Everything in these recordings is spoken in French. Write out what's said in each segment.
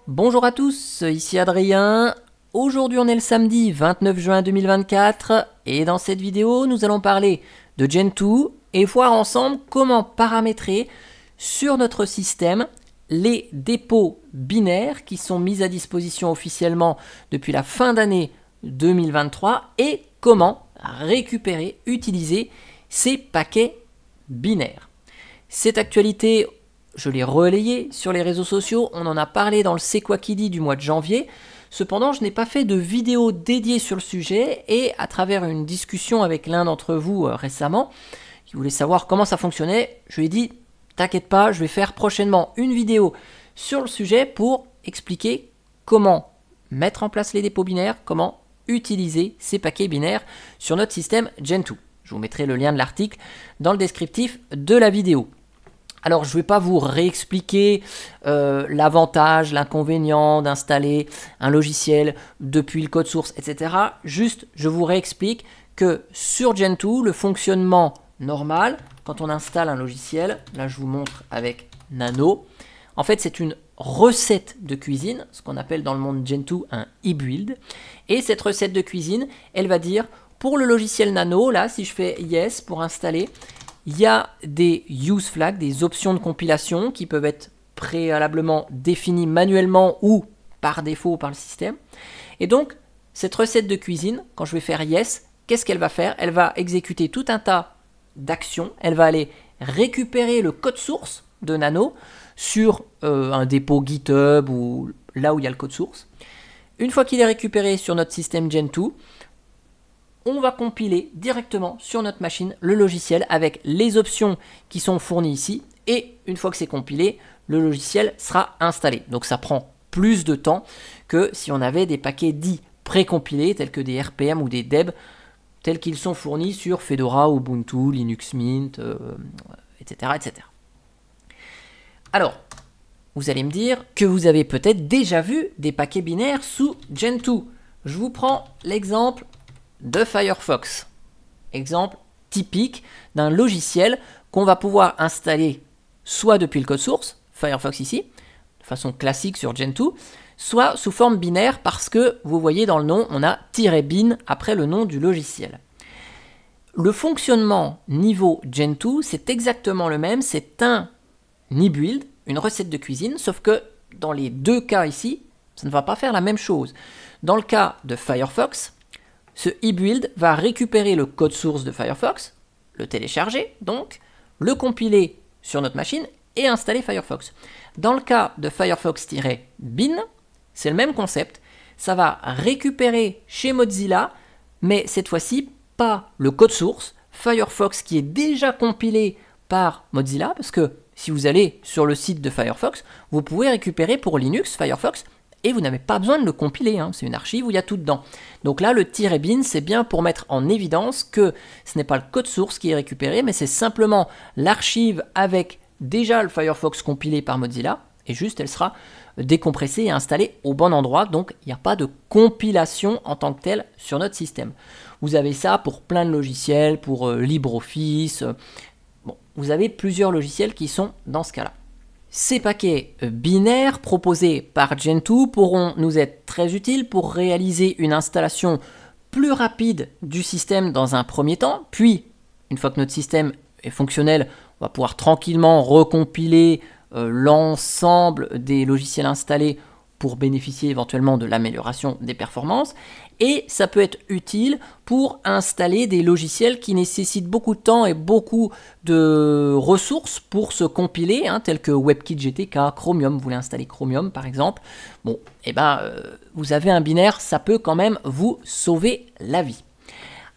Bonjour à tous, ici Adrien. Aujourd'hui on est le samedi 29 juin 2024 et dans cette vidéo nous allons parler de Gentoo et voir ensemble comment paramétrer sur notre système les dépôts binaires qui sont mis à disposition officiellement depuis la fin d'année 2023 et comment récupérer, utiliser ces paquets binaires. Cette actualité, je l'ai relayée sur les réseaux sociaux, on en a parlé dans le C'est quoi qui dit du mois de janvier. Cependant, je n'ai pas fait de vidéo dédiée sur le sujet et à travers une discussion avec l'un d'entre vous récemment, qui voulait savoir comment ça fonctionnait, je lui ai dit t'inquiète pas, je vais faire prochainement une vidéo sur le sujet pour expliquer comment mettre en place les dépôts binaires, comment utiliser ces paquets binaires sur notre système Gentoo. Je vous mettrai le lien de l'article dans le descriptif de la vidéo. Alors, je ne vais pas vous réexpliquer l'avantage, l'inconvénient d'installer un logiciel depuis le code source, etc. Juste, je vous réexplique que sur Gentoo, le fonctionnement normal, quand on installe un logiciel, là je vous montre avec Nano, en fait c'est une recette de cuisine, ce qu'on appelle dans le monde Gentoo un e-build. Et cette recette de cuisine, elle va dire, pour le logiciel Nano, là si je fais Yes pour installer, il y a des use flags, des options de compilation qui peuvent être préalablement définies manuellement ou par défaut par le système. Et donc, cette recette de cuisine, quand je vais faire Yes, qu'est-ce qu'elle va faire? Elle va exécuter tout un tas d'actions. Elle va aller récupérer le code source de Nano sur un dépôt GitHub ou là où il y a le code source. Une fois qu'il est récupéré sur notre système Gentoo, on va compiler directement sur notre machine le logiciel avec les options qui sont fournies ici. Et une fois que c'est compilé, le logiciel sera installé. Donc ça prend plus de temps que si on avait des paquets dits précompilés tels que des RPM ou des deb tels qu'ils sont fournis sur Fedora, Ubuntu, Linux Mint, etc., etc. Alors, vous allez me dire que vous avez peut-être déjà vu des paquets binaires sous Gentoo. Je vous prends l'exemple de Firefox. Exemple typique d'un logiciel qu'on va pouvoir installer soit depuis le code source, Firefox ici, de façon classique sur Gentoo, soit sous forme binaire parce que vous voyez dans le nom, on a "bin" après le nom du logiciel. Le fonctionnement niveau Gentoo, c'est exactement le même, c'est un e-build, une recette de cuisine, sauf que dans les deux cas ici, ça ne va pas faire la même chose. Dans le cas de Firefox, ce e-build va récupérer le code source de Firefox, le télécharger donc, le compiler sur notre machine et installer Firefox. Dans le cas de Firefox-bin, c'est le même concept, ça va récupérer chez Mozilla, mais cette fois-ci pas le code source, Firefox qui est déjà compilé par Mozilla, parce que si vous allez sur le site de Firefox, vous pouvez récupérer pour Linux Firefox et vous n'avez pas besoin de le compiler, hein. C'est une archive où il y a tout dedans. Donc là, le "bin", c'est bien pour mettre en évidence que ce n'est pas le code source qui est récupéré, mais c'est simplement l'archive avec déjà le Firefox compilé par Mozilla, et juste elle sera décompressée et installée au bon endroit, donc il n'y a pas de compilation en tant que telle sur notre système. Vous avez ça pour plein de logiciels, pour LibreOffice, bon, vous avez plusieurs logiciels qui sont dans ce cas-là. Ces paquets binaires proposés par Gentoo pourront nous être très utiles pour réaliser une installation plus rapide du système dans un premier temps, puis une fois que notre système est fonctionnel, on va pouvoir tranquillement recompiler l'ensemble des logiciels installés pour bénéficier éventuellement de l'amélioration des performances. Et ça peut être utile pour installer des logiciels qui nécessitent beaucoup de temps et beaucoup de ressources pour se compiler, hein, tels que WebKit GTK, Chromium. Vous voulez installer Chromium par exemple. Bon, et vous avez un binaire, ça peut quand même vous sauver la vie.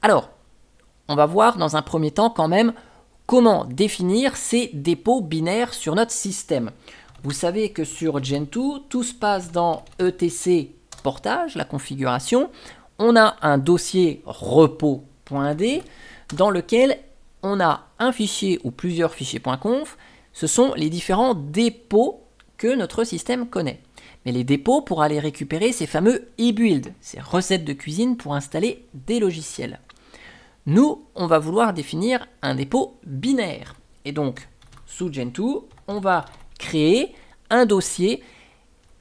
Alors, on va voir dans un premier temps quand même comment définir ces dépôts binaires sur notre système. Vous savez que sur Gentoo, tout se passe dans etc portage, la configuration. On a un dossier repos.d dans lequel on a un fichier ou plusieurs fichiers .conf. Ce sont les différents dépôts que notre système connaît. Mais les dépôts pour aller récupérer ces fameux e-build, ces recettes de cuisine pour installer des logiciels. Nous, on va vouloir définir un dépôt binaire. Et donc, sous Gentoo, on va créer un dossier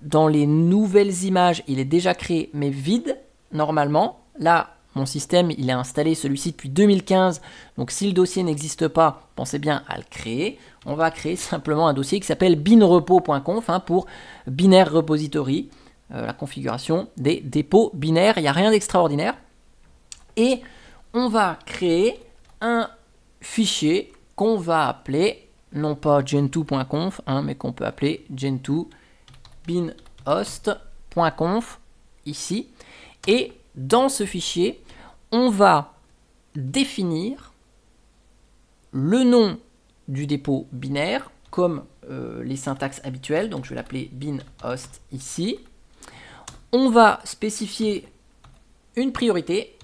dans les nouvelles images, il est déjà créé mais vide normalement. Là, mon système, il est installé celui-ci depuis 2015. Donc si le dossier n'existe pas, pensez bien à le créer. On va créer simplement un dossier qui s'appelle binrepo.conf pour binaire repository, la configuration des dépôts binaires. Il n'y a rien d'extraordinaire. Et on va créer un fichier qu'on va appeler, non pas gentoo.conf, mais qu'on peut appeler gentoo binhost.conf ici. Et dans ce fichier, on va définir le nom du dépôt binaire comme les syntaxes habituelles. Donc je vais l'appeler binhost ici. On va spécifier une priorité.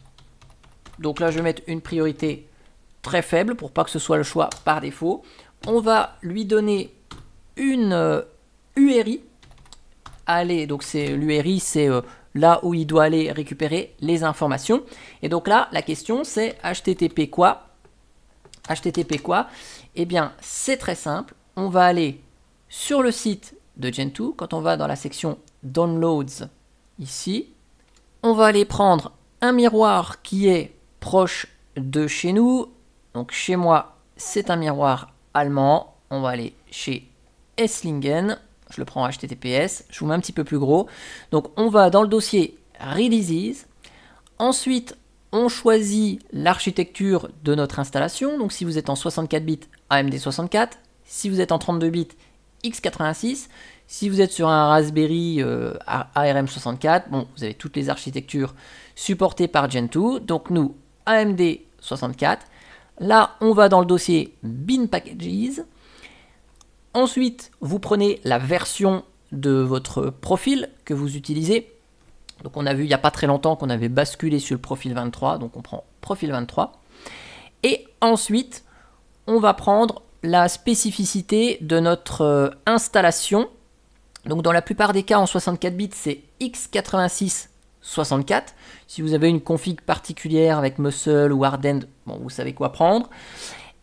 Donc là, je vais mettre une priorité très faible pour pas que ce soit le choix par défaut. On va lui donner une URI. Allez, donc c'est l'URI, c'est là où il doit aller récupérer les informations. Et donc là, la question c'est HTTP quoi? HTTP quoi? Eh bien, c'est très simple. On va aller sur le site de Gentoo. Quand on va dans la section Downloads, ici, on va aller prendre un miroir qui est proche de chez nous. Donc chez moi, c'est un miroir allemand. On va aller chez Esslingen. Je le prends en HTTPS. Je vous mets un petit peu plus gros. Donc on va dans le dossier Releases. Ensuite, on choisit l'architecture de notre installation. Donc si vous êtes en 64 bits, AMD 64. Si vous êtes en 32 bits, x86. Si vous êtes sur un Raspberry ARM 64, bon, vous avez toutes les architectures supportées par Gentoo. Donc nous, AMD 64. Là, on va dans le dossier bin packages. Ensuite, vous prenez la version de votre profil que vous utilisez. Donc on a vu il n'y a pas très longtemps qu'on avait basculé sur le profil 23. Donc on prend profil 23. Et ensuite, on va prendre la spécificité de notre installation. Donc dans la plupart des cas en 64 bits, c'est x86-64. Si vous avez une config particulière avec Muscle ou Ardent, bon, vous savez quoi prendre.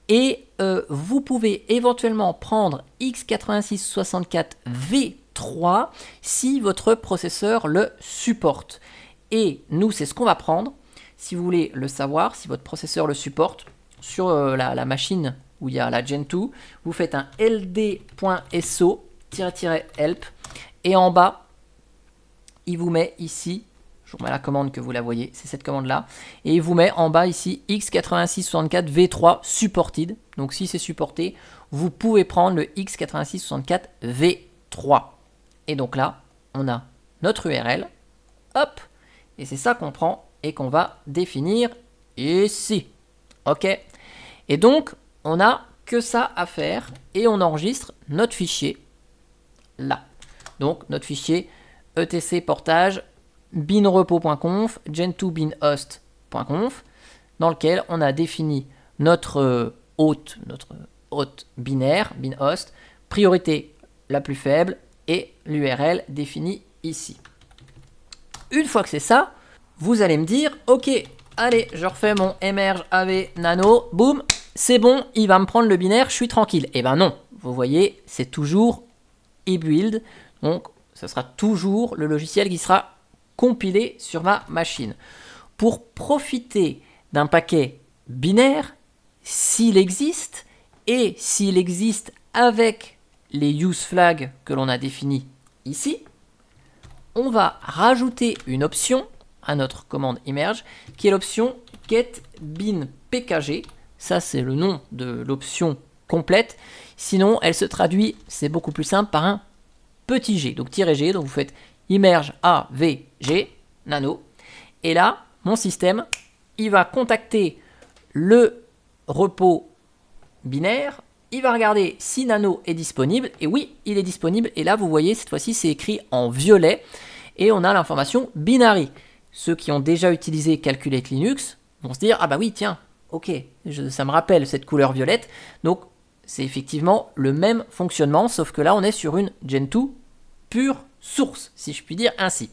Et vous pouvez éventuellement prendre x86-64 V3 si votre processeur le supporte. Et nous, c'est ce qu'on va prendre. Si vous voulez le savoir, si votre processeur le supporte, sur la machine où il y a la Gentoo, vous faites un ld.so-help et en bas, il vous met ici, je vous mets la commande que vous la voyez, c'est cette commande-là, et il vous met en bas ici x86-64 V3 supported. Donc si c'est supporté, vous pouvez prendre le x86-64 V3. Et donc là, on a notre URL, hop, et c'est ça qu'on prend et qu'on va définir ici. Ok. Et donc, on n'a que ça à faire et on enregistre notre fichier là. Donc, notre fichier etc portage binrepo.conf, gentoo binhost.conf, dans lequel on a défini notre hôte binaire, binhost, priorité la plus faible et l'URL définie ici. Une fois que c'est ça, vous allez me dire, ok, allez, je refais mon emerge AV nano, boum, c'est bon, il va me prendre le binaire, je suis tranquille. Eh ben non, vous voyez, c'est toujours eBuild, donc ce sera toujours le logiciel qui sera compilé sur ma machine. Pour profiter d'un paquet binaire, s'il existe, et s'il existe avec les use flags que l'on a définis ici, on va rajouter une option à notre commande emerge, qui est l'option getBinPKG. Ça, c'est le nom de l'option complète. Sinon, elle se traduit, c'est beaucoup plus simple, par un petit g. Donc, -g, donc vous faites emerge avg nano. Et là, mon système, il va contacter le repos binaire. Il va regarder si nano est disponible. Et oui, il est disponible. Et là, vous voyez, cette fois-ci, c'est écrit en violet. Et on a l'information binary. Ceux qui ont déjà utilisé Calculate Linux vont se dire, ah bah oui, tiens, ok, ça me rappelle cette couleur violette. Donc, c'est effectivement le même fonctionnement, sauf que là, on est sur une Gentoo pure source, si je puis dire ainsi.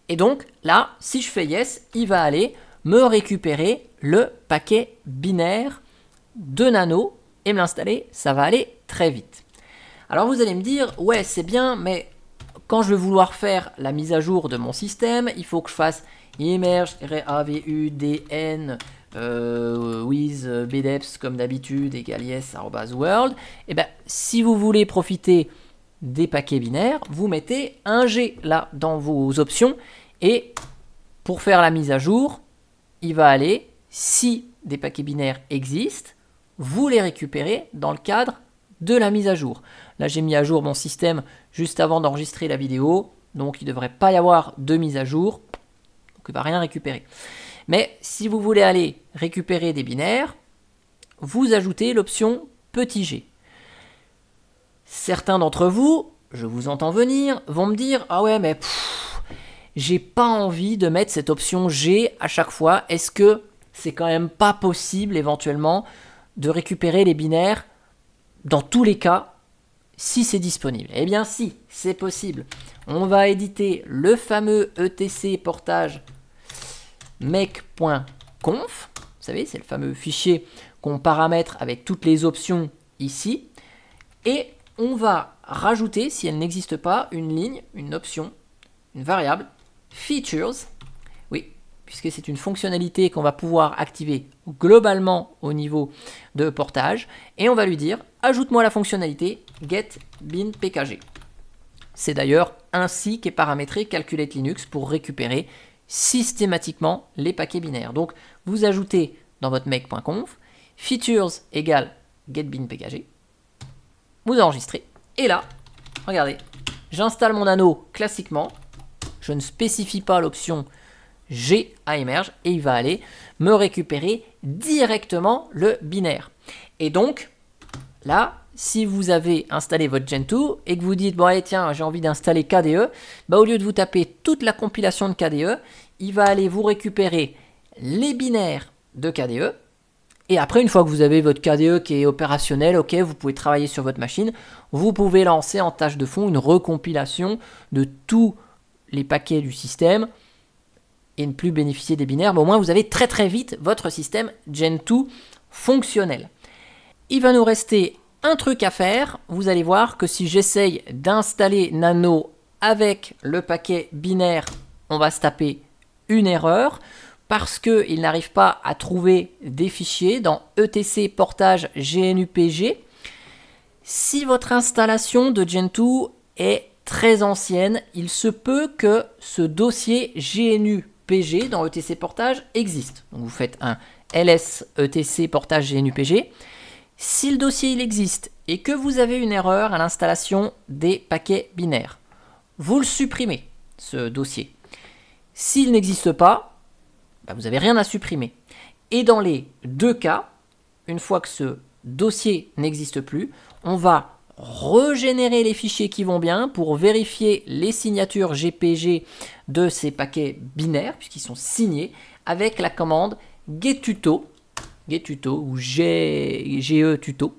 Et donc, là, si je fais yes, il va aller me récupérer le paquet binaire de nano et me l'installer. Ça va aller très vite. Alors, vous allez me dire, ouais, c'est bien, mais quand je vais vouloir faire la mise à jour de mon système, il faut que je fasse immerge-avudn with bdeps comme d'habitude égale yes@world. Et bien, si vous voulez profiter des paquets binaires, vous mettez un G là dans vos options et pour faire la mise à jour, il va aller, si des paquets binaires existent, vous les récupérez dans le cadre de la mise à jour. Là, j'ai mis à jour mon système juste avant d'enregistrer la vidéo, donc il ne devrait pas y avoir de mise à jour, donc il ne va rien récupérer. Mais si vous voulez aller récupérer des binaires, vous ajoutez l'option petit g. Certains d'entre vous, je vous entends venir, vont me dire « Ah ouais, mais j'ai pas envie de mettre cette option G à chaque fois. Est-ce que c'est quand même pas possible éventuellement de récupérer les binaires dans tous les cas si c'est disponible ?» Eh bien si, c'est possible. On va éditer le fameux etc portage make.conf. Vous savez, c'est le fameux fichier qu'on paramètre avec toutes les options ici. Et on va rajouter, si elle n'existe pas, une ligne, une option, une variable, features. Oui, puisque c'est une fonctionnalité qu'on va pouvoir activer globalement au niveau de portage. Et on va lui dire, ajoute-moi la fonctionnalité getBinPKG. C'est d'ailleurs ainsi qu'est paramétré Calculate Linux pour récupérer systématiquement les paquets binaires. Donc, vous ajoutez dans votre make.conf features égale getBinPKG. Vous enregistrez. Et là, regardez, j'installe mon nano classiquement. Je ne spécifie pas l'option G à Emerge et il va aller me récupérer directement le binaire. Et donc, là, si vous avez installé votre Gentoo et que vous dites, bon allez tiens, j'ai envie d'installer KDE, bah, au lieu de vous taper toute la compilation de KDE, il va aller vous récupérer les binaires de KDE. Et après, une fois que vous avez votre KDE qui est opérationnel, ok, vous pouvez travailler sur votre machine, vous pouvez lancer en tâche de fond une recompilation de tous les paquets du système et ne plus bénéficier des binaires. Mais au moins, vous avez très très vite votre système Gentoo fonctionnel. Il va nous rester un truc à faire. Vous allez voir que si j'essaye d'installer Nano avec le paquet binaire, on va se taper une erreur parce qu'il n'arrive pas à trouver des fichiers dans etc portage GNUPG. Si votre installation de Gentoo est très ancienne, il se peut que ce dossier GNUPG dans etc portage existe. Donc vous faites un ls etc portage GNUPG. Si le dossier il existe et que vous avez une erreur à l'installation des paquets binaires, vous le supprimez, ce dossier. S'il n'existe pas, bah vous n'avez rien à supprimer. Et dans les deux cas, une fois que ce dossier n'existe plus, on va régénérer les fichiers qui vont bien pour vérifier les signatures GPG de ces paquets binaires, puisqu'ils sont signés, avec la commande getTuto ou getuto,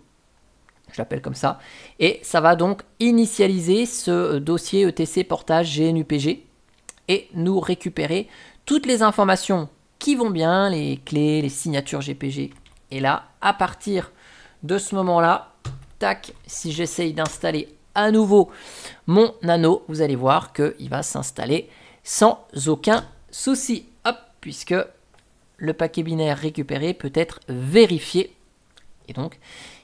je l'appelle comme ça, et ça va donc initialiser ce dossier etc portage GNUPG et nous récupérer toutes les informations qui vont bien, les clés, les signatures GPG. Et là, à partir de ce moment-là, tac, si j'essaye d'installer à nouveau mon nano, vous allez voir qu'il va s'installer sans aucun souci. Hop, puisque le paquet binaire récupéré peut être vérifié. Et donc,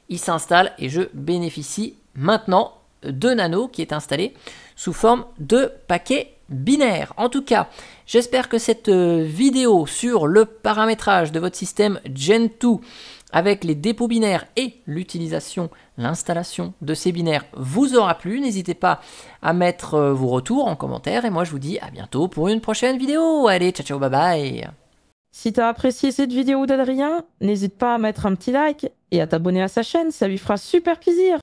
il s'installe et je bénéficie maintenant de Nano qui est installé sous forme de paquet binaire. En tout cas, j'espère que cette vidéo sur le paramétrage de votre système Gentoo avec les dépôts binaires et l'utilisation, l'installation de ces binaires vous aura plu. N'hésitez pas à mettre vos retours en commentaire et moi je vous dis à bientôt pour une prochaine vidéo. Allez, ciao ciao, bye bye. Si t'as apprécié cette vidéo d'Adrien, n'hésite pas à mettre un petit like et à t'abonner à sa chaîne, ça lui fera super plaisir.